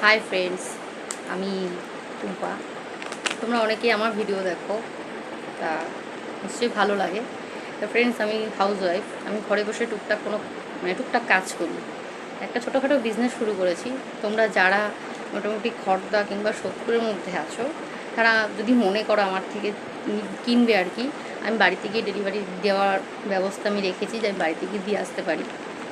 Hi friends, আমি টুম্পা। তোমরা অনেকেই আমার ভিডিও দেখো, তা নিশ্চয়ই ভালো লাগে। তো ফ্রেন্ডস, আমি হাউস ওয়াইফ। আমি ঘরে বসে টুকটাক টুকটাক কাজ করি। একটা ছোটোখাটো বিজনেস শুরু করেছি। তোমরা যারা মোটামুটি খড়দা কিংবা সোদপুরের মধ্যে আছো, তারা যদি মনে করো আমার থেকে কিনবে আর কি, আমি বাড়িতে গিয়ে ডেলিভারি দেওয়ার ব্যবস্থা আমি রেখেছি, যে আমি বাড়িতে গিয়ে দিয়ে আসতে পারি।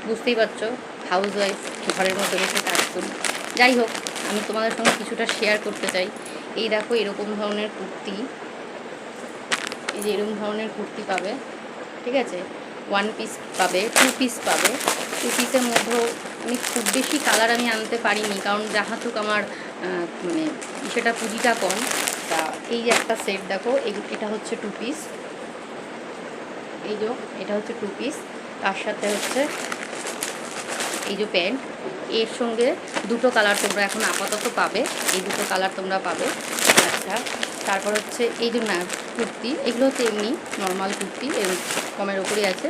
বুঝতেই পারছো, হাউস ওয়াইফ, ঘরের মধ্যে বসে কাজ করি। যাই হোক, আমি তোমাদের সঙ্গে কিছুটা শেয়ার করতে চাই। এই দেখো, এরকম ধরনের কুর্তি, এই যে এরকম ধরনের কুর্তি পাবে, ঠিক আছে? 1 পিস পাবে, 2 পিস পাবে। 2 পিসের মধ্যেও আমি খুব বেশি কালার আমি আনতে পারিনি, কারণ যাহাতুক আমার মানে সেটা পুঁজিটা কম। তা এই যে একটা সেট দেখো, এটা হচ্ছে 2 পিস। এই যে এটা হচ্ছে 2 পিস, তার সাথে হচ্ছে এই যে প্যান্ট। এর সঙ্গে দুটো কালার তোমরা এখন আপাতত পাবে, এই দুটো কালার তোমরা পাবে। আচ্ছা, তারপর হচ্ছে এই যে না কুর্তি, এগুলো হচ্ছে এমনি নর্মাল কুর্তি, কমের ওপরই আছে।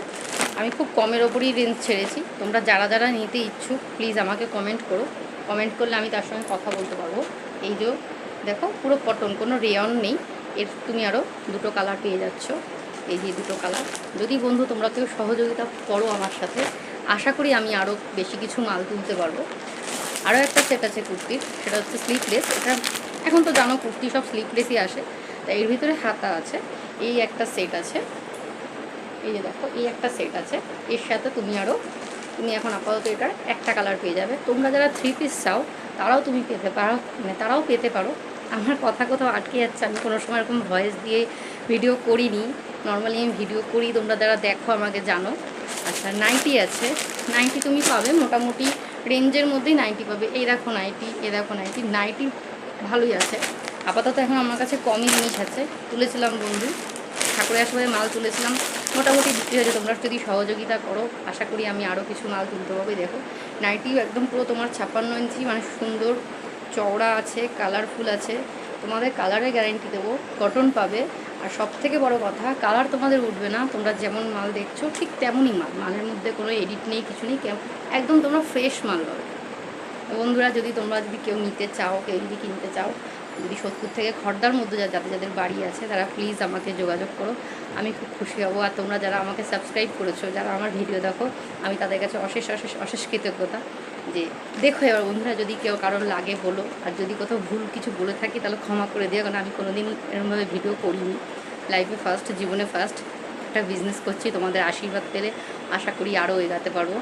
আমি খুব কমের ওপরই রেঞ্জ ছেড়েছি। তোমরা যারা যারা নিতে ইচ্ছুক প্লিজ আমাকে কমেন্ট করো। কমেন্ট করলে আমি তার সঙ্গে কথা বলতে পারবো। এই যে দেখো, পুরো কটন, কোনো রেয়ন নেই। এর তুমি আরও দুটো কালার পেয়ে যাচ্ছ। এই যে দুটো কালার। যদি বন্ধু তোমরা কেউ সহযোগিতা করো আমার সাথে, আশা করি আমি আরও বেশি কিছু মাল তুলতে পারবো। আরও একটা সেট আছে কুর্তির, সেটা হচ্ছে স্লিপলেস। এটা এখন তো জানো কুর্তি সব স্লিপলেসই আসে, তাই এর ভিতরে হাতা আছে। এই একটা সেট আছে, এই যে দেখো, এই একটা সেট আছে। এর সাথে তুমি এখন আপাতত এটার একটা কালার পেয়ে যাবে। তোমরা যারা 3 পিস চাও তারাও তুমি পেতে পারো, তারাও পেতে পারো। আমার কথা কোথাও আটকে যাচ্ছে, আমি কোনো সময় এরকম ভয়েস দিয়ে ভিডিও করিনি। নর্মালি আমি ভিডিও করি, তোমরা যারা দেখো আমাকে জানো। আচ্ছা, নাইটি আছে। নাইটি তুমি পাবে মোটামুটি রেঞ্জের মধ্যেই নাইটি পাবে। এই দেখো নাইটি, নাইটি ভালোই আছে। আপাতত এখন আমার কাছে কমই জিনিস আছে। তুলেছিলাম বন্ধু, ঠাকুরের আসলে মাল তুলেছিলাম, মোটামুটি বিক্রি হয়েছে। তোমরা যদি সহযোগিতা করো, আশা করি আমি আরও কিছু মাল তুলতে পারবো। দেখো নাইটিও একদম পুরো তোমার 56 ইঞ্চি, মানে সুন্দর চওড়া আছে, কালারফুল আছে। তোমাদের কালারের গ্যারেন্টি দেবো, কটন পাবে। আর সব থেকে বড়ো কথা, কালার তোমাদের উঠবে না। তোমরা যেমন মাল দেখছো ঠিক তেমনই মালের মধ্যে কোনো এডিট নেই, কিছু নেই, একদম তোমরা ফ্রেশ মাল পাবে। বন্ধুরা, যদি কেউ নিতে চাও, কেউ যদি কিনতে চাও, যদি সোদপুর থেকে খড়দার মধ্যে যাদের বাড়ি আছে, তারা প্লিজ আমাকে যোগাযোগ করো, আমি খুব খুশি হব। আর তোমরা যারা আমাকে সাবস্ক্রাইব করেছো, যারা আমার ভিডিও দেখো, আমি তাদের কাছে অশেষ অশেষ অশেষ কৃতজ্ঞতা। যে দেখো এবার বন্ধুরা, যদি কেউ কারোর লাগে বলো, আর যদি কোথাও ভুল কিছু বলে থাকি তাহলে ক্ষমা করে দিও, কারণ আমি কোনোদিন এরকমভাবে ভিডিও করিনি। লাইফে ফার্স্ট, জীবনে ফার্স্ট একটা বিজনেস করছি। তোমাদের আশীর্বাদ পেলে আশা করি আরও এগাতে পারবো।